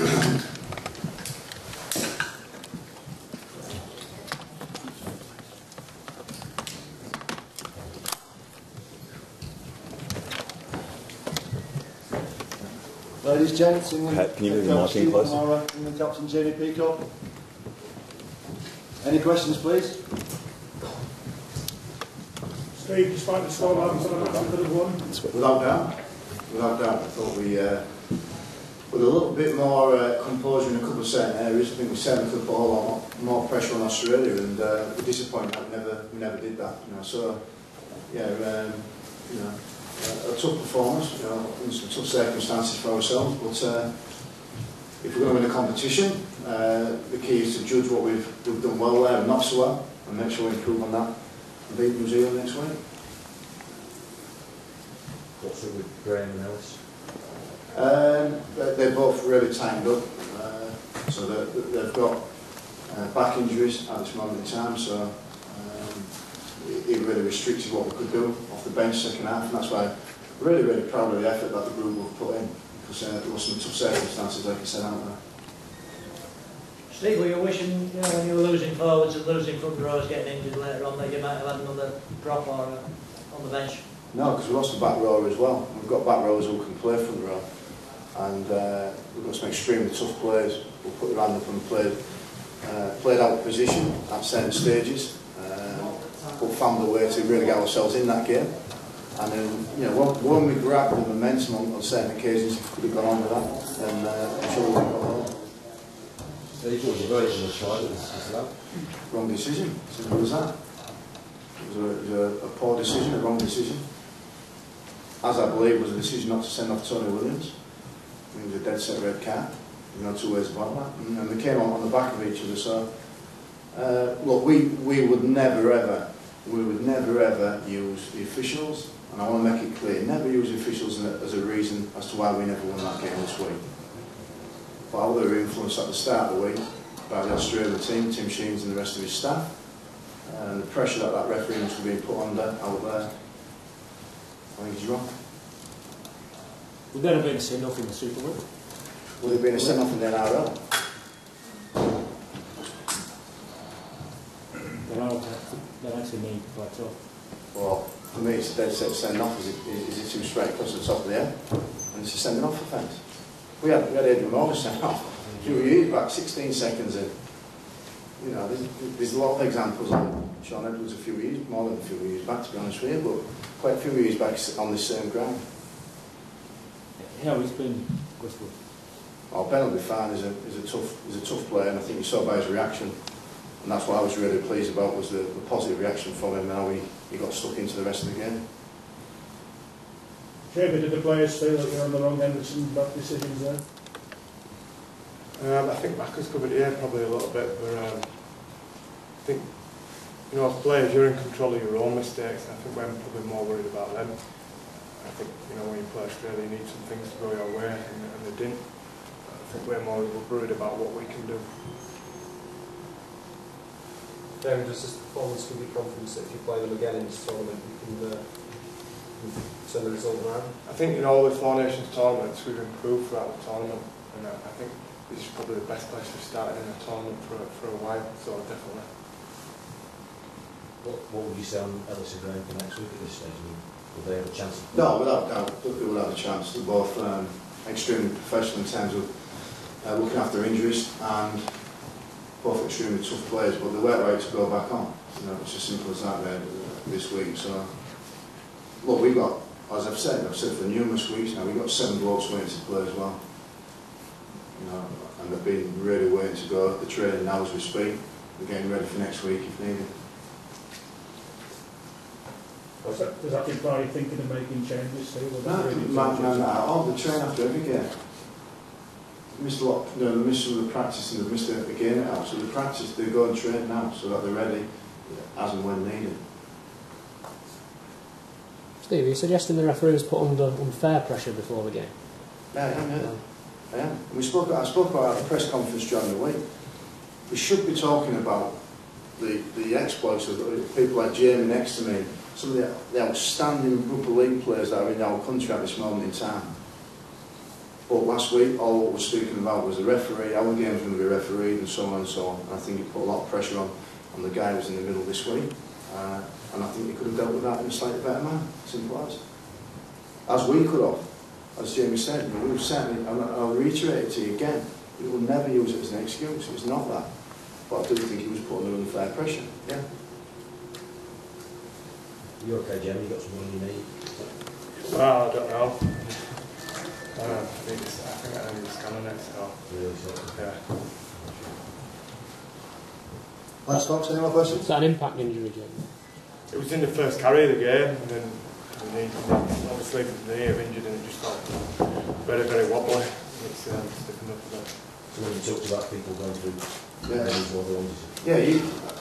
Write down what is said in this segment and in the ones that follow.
Ladies, gents, can you move the mic in closer? England captain McNamara Peacock. Any questions, please? Steve, despite the scoreline for the match, we could have won. Without doubt. Without doubt. I thought we, with a little bit more composure in a couple of certain areas, I think we certainly could put a lot more pressure on Australia, and we're disappointed that we never did that. You know, so yeah, you know, a tough performance, you know, in some tough circumstances for ourselves, but if we're going to win a competition, the key is to judge what we've done well there and not so well, and make sure we improve on that and beat New Zealand next week. What's up with Graham and Ellis? They're both really tightened up, so they've got back injuries at this moment in time, so it really restricted what we could do off the bench second half, and that's why I'm really, really proud of the effort that the group have put in, because there were some tough circumstances, like I said, out there. Steve, were you wishing, you know, when you were losing forwards and losing front rows, getting injured later on, that you might have had another drop or on the bench? No, because we lost the back rower as well. We've got back rowers who can play front row, and we've got some extremely tough players who put their hand up and played out of position at certain stages, but found a way to really get ourselves in that game. And then, you know, when we grabbed the momentum on certain occasions, if we could have gone on with that, then I'm sure we would have got home. Steve, what was your version of the try? Wrong decision, simple as that. It was a poor decision, a wrong decision. As I believe was a decision not to send off Tony Williams. I mean, it was a dead set red card. You know, two ways about that. And they came on the back of each other. So, look, we would never ever use the officials, and I want to make it clear, never use the officials as a reason as to why we never won that game this week. But they were influenced at the start of the week by the Australian team, Tim Sheens and the rest of his staff, and the pressure that referee must have been put under out there, I think he's wrong. Would there have been a send-off in the Super League? Would there have been a send-off in the NRL? They're actually mean quite tough. Well, for me it's a dead set send-off. Is it too straight across the top of the head? And it's a sending-off offence. We had Adrian Morris sent off a few years back, 16 seconds in. You know, there's a lot of examples like Sean Edwards more than a few years back, to be honest with you, but quite a few years back on this same ground. How he's been whistled? Oh, Ben will be fine. He's a tough player, and I think you saw by his reaction, and that's what I was really pleased about, was the positive reaction from him and how he got stuck into the rest of the game. Jamie, did the players feel that you're on the wrong end of some bad decisions there? I think Macca's covered here probably a little bit, but I think, you know, as players, you're in control of your own mistakes, and I think we're probably more worried about them. I think, you know, when you play Australia, you need some things to go your way, and they didn't. I think we're more worried about what we can do. David, does this performance give you confidence that if you play them again in this tournament, you can turn the result around? I think in all the Four Nations tournaments, we've improved throughout the tournament, and I think this is probably the best place we've started in a tournament for a while, so definitely. What would you say on Ellis and Graham for next week at this stage? Will they have a chance? No, without doubt, they will have a chance. They're both extremely professional in terms of looking after injuries, and both extremely tough players, but they weren't right to go back on. You know, it's as simple as that there this week. So, look, we've got, as I've said for numerous weeks now, we've got 7 blokes waiting to play as well. You know, and they've been really waiting to go. They're training now as we speak. We're getting ready for next week if needed. Does that imply you thinking of making changes, Steve? No, they train after every game. They missed a lot, you know, they missed some of the practice and they've missed a game out. So the practice, they go and train now so that they're ready as and when needed. Steve, are you suggesting the referees put under unfair pressure before the game? Yeah, I am. I am. I spoke about at the press conference during the week. We should be talking about the exploits of people like Jamie next to me, some of the outstanding Rugby League players that are in our country at this moment in time. But last week, all what we're speaking about was the referee, how the game's going to be refereed, and so on and so on. And I think it put a lot of pressure on the guy who was in the middle this week. And I think he could have dealt with that in a slightly better manner, simple as we could have. As Jamie said, you know, we've certainly, and I'll reiterate it to you again, we will never use it as an excuse. It's not that. But I do think he was put under unfair pressure. Yeah. You okay, Jamie? You got some money you need? Well, I don't know. I think I need to scan on it, so... Really, so. Yeah. Last folks, any more questions? Is that an impact injury, Jamie? It was in the first carry of the game, and then obviously the knee of injured, and it just got very, very wobbly. It's sticking up a bit. So when you talked about people going through Yeah. more than Yeah,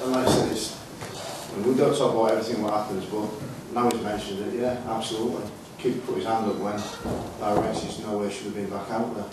and like I said, we don't talk about everything what happens, but now he's mentioned it, yeah, absolutely. Kid put his hand up when Barry Rex, no way should have been back out there.